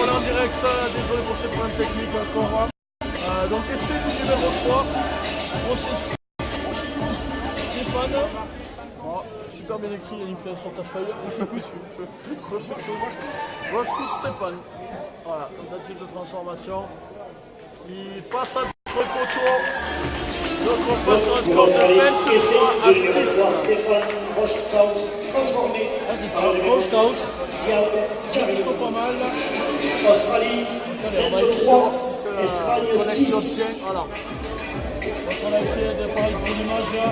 voilà en direct, désolé pour ces problèmes techniques encore. Donc essai du numéro 3, Stéphane. Oh, c'est super bien écrit, il y a une écrit sur ta feuille. Rochecous Stéphane. Voilà, tentative de transformation qui passe à notre poteau. Notre poteau sur un score de 23 à 6. Stéphane Rochecous transformé. Rochecous. Plutôt pas mal. Australie, Allez, on va essayer de voir si c'est Espagne, la connexion 6. tient. Voilà. Donc on a essayé de parler pour l'image là.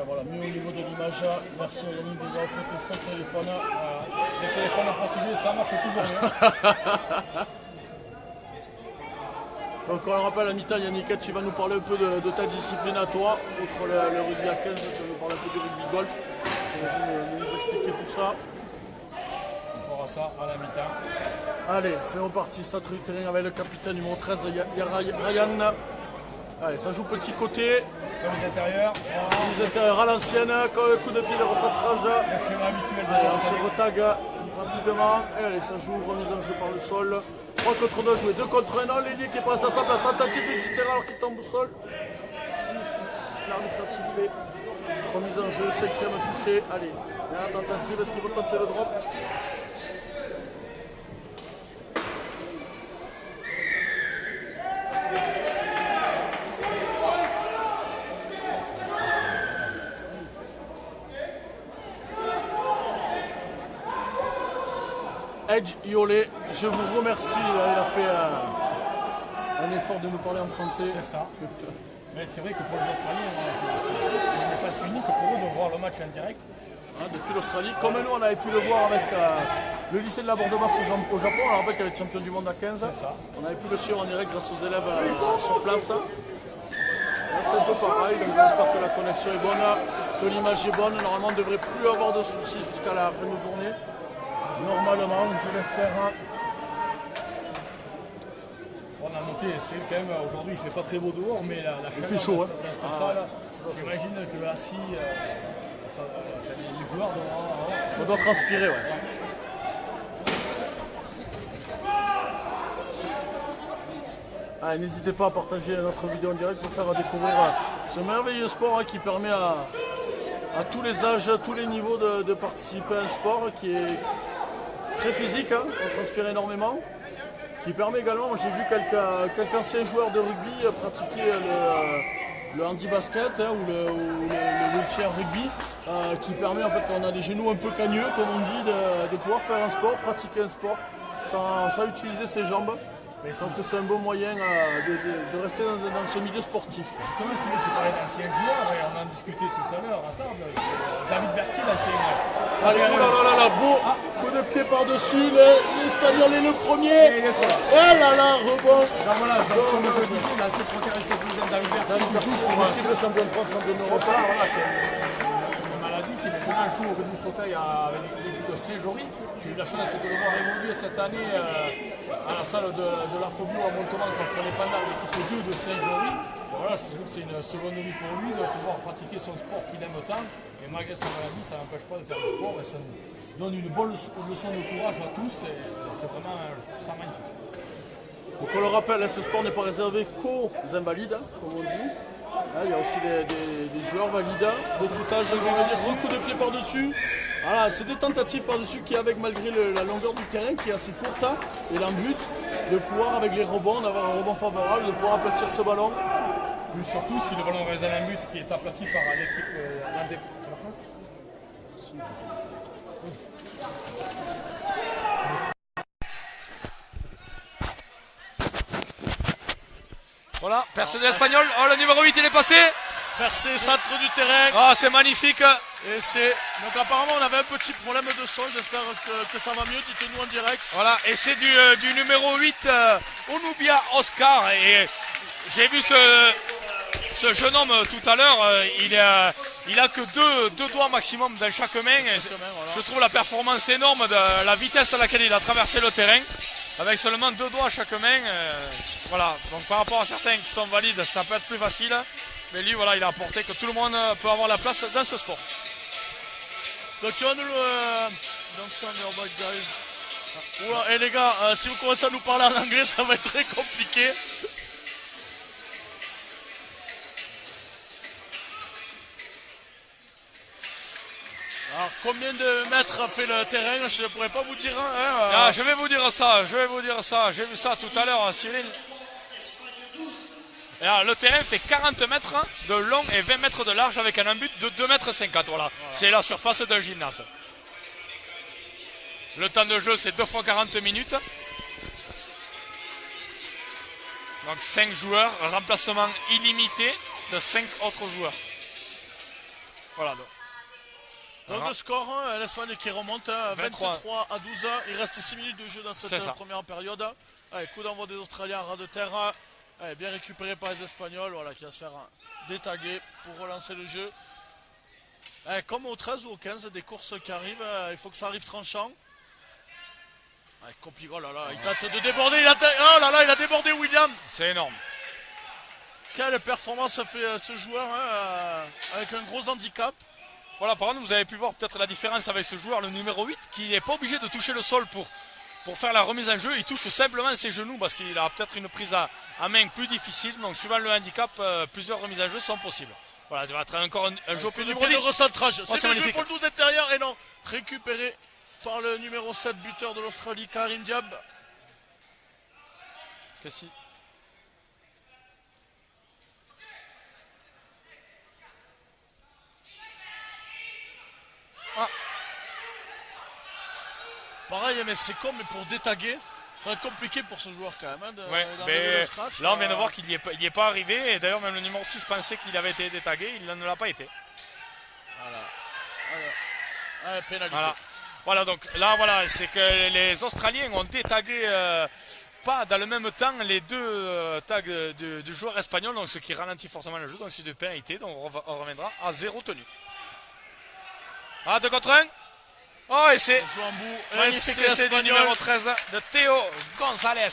Voilà, mieux au niveau de l'image. Merci à Yannick déjà prêté son téléphone. Les téléphones en portugais, ça marche toujours mieux. Donc on le rappelle à mi-temps, Yannick, tu vas nous parler un peu de ta discipline à toi, outre le rugby à 15, tu vas nous parler un peu du rugby golf. Tu vas nous expliquer tout ça. On fera ça à la mi-temps. Allez, c'est reparti, centre du terrain avec le capitaine numéro 13, Ryan. Allez, ça joue petit côté. Comme les intérieurs. Les intérieurs à l'ancienne, coup de pied de recentrage. Le schéma habituel de Allez, la on se retague rapidement. Et allez, ça joue, remise en jeu par le sol. 3 contre 2 joués, 2 contre 1. Non, l'ailier qui passe à sa place. Tentative de jeter alors qu'il tombe au sol. L'arbitre a sifflé. Remise en jeu, 5e touché. Allez, la tentative, est-ce qu'il va tenter le drop? Edge Iolé, je vous remercie. Il a fait un effort de nous parler en français. C'est ça. Mais c'est vrai que pour les Australiens, c'est un message unique pour eux de voir le match en direct. Depuis l'Australie, comme nous on avait pu le voir avec le lycée de l'abordement au Japon, on rappelle qu'elle est championne du monde à 15. C'est ça. On avait pu le suivre en direct grâce aux élèves sur place. Là, c'est un peu pareil, donc j'espère que la connexion est bonne, que l'image est bonne. Normalement on ne devrait plus avoir de soucis jusqu'à la fin de la journée. Normalement, je l'espère. On a noté, c'est quand même aujourd'hui il fait pas très beau dehors, mais la chaleur fait chaud, dans cette salle, j'imagine que assis, les joueurs doivent. Ça doit transpirer, ouais. Allez, n'hésitez pas à partager notre vidéo en direct pour faire découvrir ce merveilleux sport qui permet à tous les âges, à tous les niveaux de participer à un sport qui est très physique, on transpire énormément, qui permet également, moi j'ai vu quelques anciens joueurs de rugby pratiquer le handi-basket ou le wheelchair rugby, qui permet en fait quand on a des genoux un peu cagneux, comme on dit, de pouvoir faire un sport, pratiquer un sport sans utiliser ses jambes. Je pense que c'est un bon moyen de rester dans ce milieu sportif. Justement, si tu parlais d'anciens joueurs, et on en discutait tout à l'heure à table, David Bertil, l'ancien. Allez, oulala, beau coup de pied par-dessus, l'Espagnol est le premier. Et il est trop là. Et là là, rebond. Ben voilà, comme je disais, l'ancien protériste président David Bertil, qui joue pour le champion de France, champion d'Europe. voilà, une maladie qui maintenant joue au rugby fauteuil avec l'équipe de Saint-Jory. J'ai eu la chance de le voir évoluer cette année à la salle de la Phobio à Monteman contre les Pandas, l'équipe 2 de Saint-Jory. Voilà, je trouve que c'est une seconde vie pour lui de pouvoir pratiquer son sport qu'il aime tant. Et malgré sa maladie, ça n'empêche pas de faire du sport et ça nous donne une bonne leçon de courage à tous. Et c'est vraiment ça magnifique. Donc on le rappelle, ce sport n'est pas réservé qu'aux invalides, comme on dit. Il y a aussi des joueurs valides de tout âge. Je vais dire un coup de pied par-dessus. Voilà, c'est des tentatives par-dessus qui, avec malgré la longueur du terrain qui est assez courte, et l'embut de pouvoir, avec les rebonds, d'avoir un rebond favorable, de pouvoir aplatir ce ballon. Mais surtout si le ballon reste un but qui est aplati par l'équipe en défense. C'est la fin ? Voilà, personnel espagnol. Oh, le numéro 8, il est passé. Percé, centre du terrain. Oh, c'est magnifique. Et c'est. Donc, apparemment, on avait un petit problème de son. J'espère que ça va mieux. Dites-nous en direct. Voilà, et c'est du numéro 8, Onubia Oscar. Et j'ai vu ce jeune homme tout à l'heure, il a que deux doigts maximum dans chaque main. Je trouve la performance énorme de la vitesse à laquelle il a traversé le terrain. Avec seulement 2 doigts à chaque main. Voilà, donc par rapport à certains qui sont valides, ça peut être plus facile. Mais lui, voilà, il a apporté que tout le monde peut avoir la place dans ce sport. Donc tu vas nous le... Donc ça, your bad guys. Oula, et les gars, si vous commencez à nous parler en anglais, ça va être très compliqué. Alors, combien de mètres a fait le terrain? Je ne pourrais pas vous dire. Je vais vous dire ça, J'ai vu ça tout à l'heure, Cyril. Alors, le terrain fait 40 mètres de long et 20 mètres de large avec un embut de 2,50 m. Voilà. C'est la surface d'un gymnase. Le temps de jeu, c'est 2 fois 40 minutes. Donc 5 joueurs, remplacement illimité de 5 autres joueurs. Voilà. Donc le score, l'Espagne qui remonte 23 à 12. Il reste 6 minutes de jeu dans cette première période. Allez, coup d'envoi des Australiens à ras de terre. Allez, bien récupéré par les Espagnols, voilà, qui va se faire détaguer pour relancer le jeu. Allez, comme au 13 ou au 15, des courses qui arrivent, il faut que ça arrive tranchant. Allez, compliqué, oh là là, il tente de déborder, oh là là, il a débordé William. C'est énorme. Quelle performance a fait ce joueur, avec un gros handicap. Voilà, par contre, vous avez pu voir peut-être la différence avec ce joueur, le numéro 8, qui n'est pas obligé de toucher le sol pour faire la remise en jeu. Il touche simplement ses genoux parce qu'il a peut-être une prise à main plus difficile. Donc, suivant le handicap, plusieurs remises en jeu sont possibles. Voilà, ça va être encore un jeu plus numéro 10. Le recentrage, c'est le jeu pour le 12 intérieur et non, récupéré par le numéro 7, buteur de l'Australie, Karim Diab. Qu'est-ce que Pareil, mais c'est con, mais pour détaguer, ça va être compliqué pour ce joueur quand même. Le scratch, là, on vient de voir qu'il n'y est pas arrivé. Et d'ailleurs, même le numéro 6 pensait qu'il avait été détagué. Il ne l'a pas été. Voilà, pénalité. Voilà, donc là, voilà, c'est que les Australiens ont détagué pas dans le même temps les deux tags du joueur espagnol, donc ce qui ralentit fortement le jeu. Donc c'est de pénalité. Donc on reviendra à 0 tenue. 2 contre 1. Oh, et c'est magnifique essai du numéro 13 de Théo González.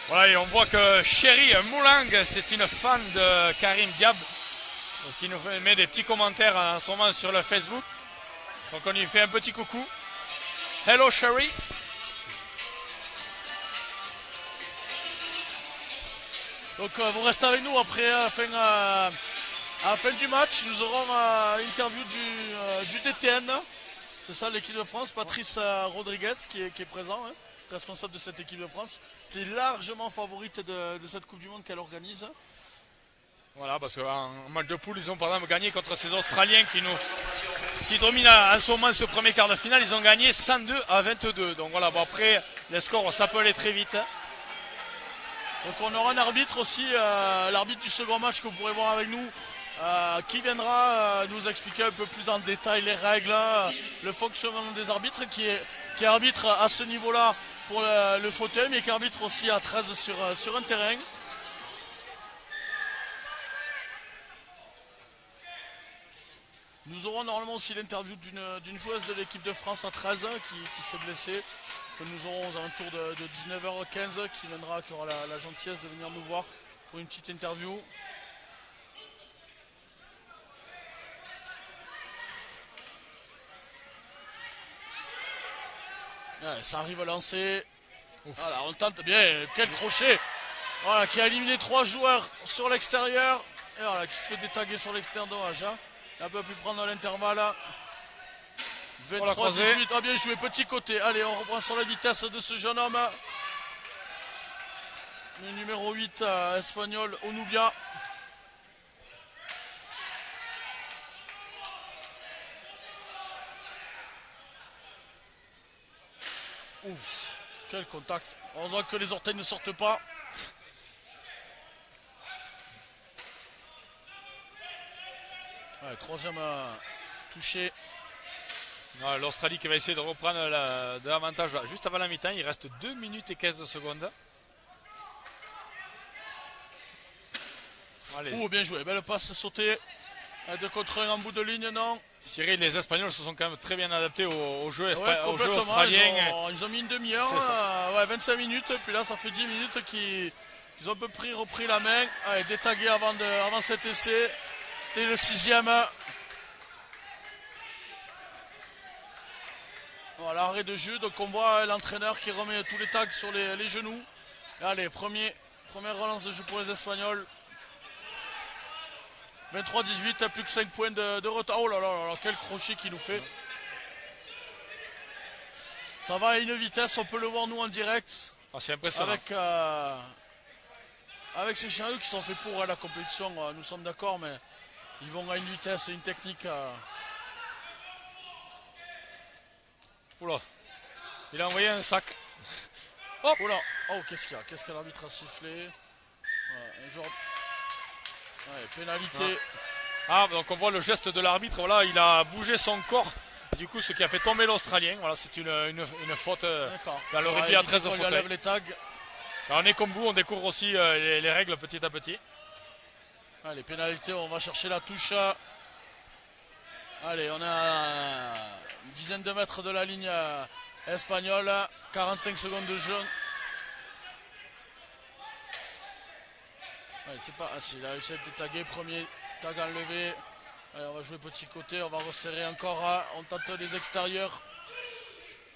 Voilà, et on voit que Chéri Moulang, c'est une fan de Karim Diab, qui nous met des petits commentaires en ce moment sur le Facebook. Donc on lui fait un petit coucou. Hello Chéri. Donc vous restez avec nous après à la fin du match. Nous aurons une interview du DTN. C'est ça, l'équipe de France. Patrice Rodriguez qui est présent, responsable de cette équipe de France, qui est largement favorite de cette Coupe du Monde qu'elle organise. Voilà, parce qu'en match de poule, ils ont par exemple gagné contre ces Australiens qui dominent en ce moment ce premier quart de finale. Ils ont gagné 102 à 22. Donc voilà, bon, après, les scores, ça peut aller très vite. Donc on aura un arbitre aussi, l'arbitre du second match que vous pourrez voir avec nous, qui viendra nous expliquer un peu plus en détail les règles, le fonctionnement des arbitres, qui est arbitre à ce niveau-là pour le fauteuil, mais qui est arbitre aussi à 13 sur un terrain. Nous aurons normalement aussi l'interview d'une joueuse de l'équipe de France à 13 qui s'est blessée, que nous aurons aux alentours de 19h15, qui aura la gentillesse de venir nous voir pour une petite interview. Ouais, ça arrive à lancer. Voilà, on tente bien. Quel crochet. Voilà, qui a éliminé 3 joueurs sur l'extérieur. Et voilà, qui se fait détaguer sur l'extérieur, dommage. Il a pas pu prendre l'intervalle. 23-18. Ah, bien joué, petit côté. Allez, on reprend sur la vitesse de ce jeune homme. Le numéro 8 espagnol, Onubia. Ouf, quel contact. Heureusement que les orteils ne sortent pas. Ouais, troisième touché. L'Australie qui va essayer de reprendre de l'avantage juste avant la mi-temps. Il reste 2 minutes et 15 secondes. Allez. Bien joué, belle passe sautée. 2 contre 1 en bout de ligne, non? Cyril, les Espagnols se sont quand même très bien adaptés au jeu, au jeu complètement, australien. ils ont mis une demi-heure, 25 minutes, et puis là ça fait 10 minutes qu'ils ont un peu repris la main. Allez, détagué avant cet essai. C'était le 6e. Voilà, arrêt de jeu, donc on voit l'entraîneur qui remet tous les tags sur les genoux. Et allez, première relance de jeu pour les Espagnols. 23-18, plus que 5 points de retard. Oh là là, quel crochet qu'il nous fait. Ça va à une vitesse, on peut le voir nous en direct. C'est impressionnant. Avec ces chariots qui sont faits pour la compétition, nous sommes d'accord, mais ils vont à une vitesse et une technique. Oula, il a envoyé un sac. Hop. Oula, qu'est-ce qu'il y a? Qu'est-ce que l'arbitre a sifflé? Un genre... pénalité. Donc on voit le geste de l'arbitre. Voilà, il a bougé son corps. Du coup, ce qui a fait tomber l'Australien. Voilà, c'est une faute dans le rugby à 13 fauteuils. Enlève les tags. Alors, on est comme vous, on découvre aussi les règles petit à petit. Allez, pénalité, on va chercher la touche. Allez, on est à une dizaine de mètres de la ligne espagnole. 45 secondes de jeu. C'est pas assez, il a réussi à être tagué, premier tag enlevé. Allez, on va jouer petit côté, on va resserrer encore, on tente les extérieurs.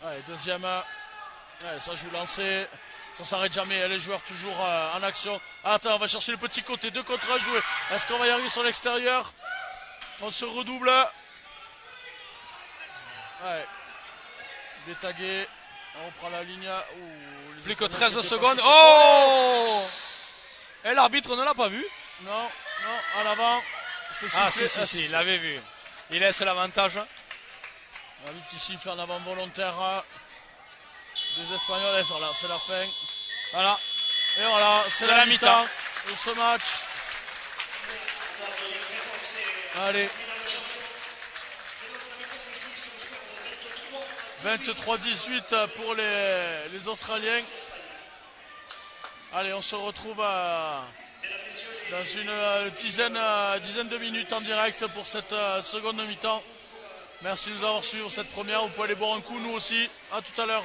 Allez, deuxième. Allez, ça joue lancé, ça s'arrête jamais, les joueurs toujours en action. Attends, on va chercher le petit côté, 2 contre 1 joué. Est-ce qu'on va y arriver sur l'extérieur? On se redouble. Allez, détagué, on reprend la ligne. Plus que 13 secondes. Oh! Et l'arbitre ne l'a pas vu? Non, en avant. Si, il l'avait vu. Il laisse l'avantage. L'arbitre qui siffle en avant volontaire. Les Espagnols, ils sont là, c'est la fin. Voilà. Et voilà, c'est la mi-temps de ce match. Allez. 23-18 pour les Australiens. Allez, on se retrouve dans une dizaine de minutes en direct pour cette seconde mi-temps. Merci de nous avoir suivis pour cette première. Vous pouvez aller boire un coup, nous aussi. À tout à l'heure.